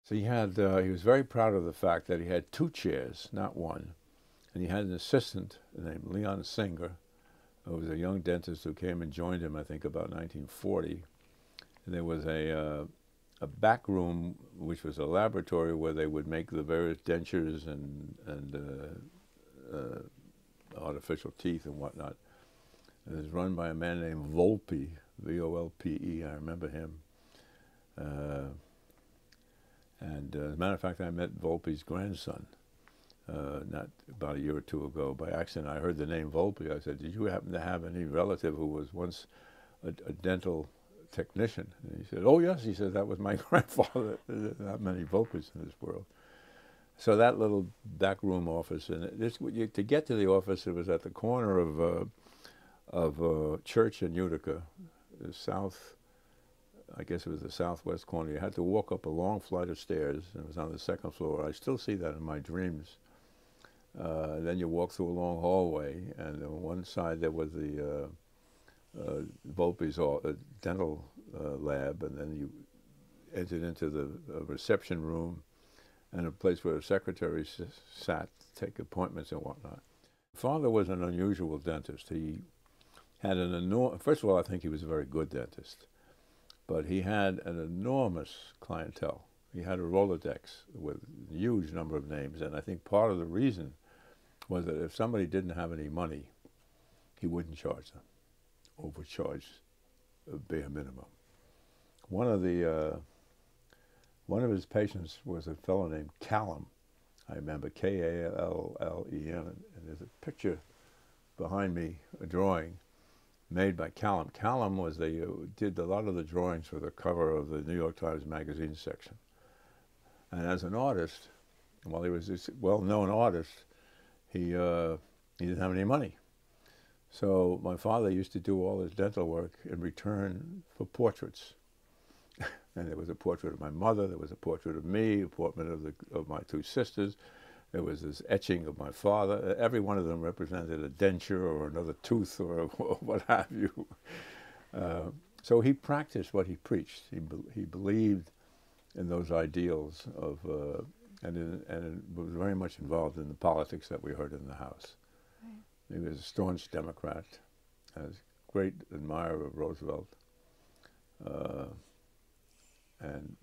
So he was very proud of the fact that he had two chairs, not one. And he had an assistant named Leon Singer, who was a young dentist who came and joined him, I think, about 1940. And there was a back room, which was a laboratory where they would make the various dentures and artificial teeth and whatnot. It was run by a man named Volpe, V-O-L-P-E. I remember him. And as a matter of fact, I met Volpe's grandson not about a year or two ago. By accident, I heard the name Volpe. I said, "Did you happen to have any relative who was once a dental technician?" And he said, "Oh, yes." He said, "That was my grandfather." There's not many Volpes in this world. So that little back room office, and to get to the office, it was at the corner of Church and Utica, the south. I guess it was the southwest corner. You had to walk up a long flight of stairs, and it was on the second floor. I still see that in my dreams. Then you walk through a long hallway, and on one side there was the Volpe's dental lab, and then you entered into the reception room and a place where the secretaries sat to take appointments and whatnot. Father was an unusual dentist. He had first of all, I think he was a very good dentist. But he had an enormous clientele. He had a Rolodex with a huge number of names, and I think part of the reason was that if somebody didn't have any money, he wouldn't charge them, overcharge a bare minimum. One of his patients was a fellow named Callum. I remember K-A-L-L-E-N, and there's a picture behind me, a drawing made by Callum. Callum did a lot of the drawings for the cover of the New York Times Magazine section. And as an artist, while he was this well-known artist, he didn't have any money. So my father used to do all his dental work in return for portraits. And there was a portrait of my mother, there was a portrait of me, a portrait of my two sisters. There was this etching of my father. Every one of them represented a denture or another tooth or what have you. So he practiced what he preached. He believed in those ideals of, and was very much involved in the politics that we heard in the house. Right. He was a staunch Democrat, a great admirer of Roosevelt, and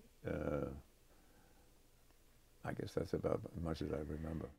I guess that's about as much as I remember.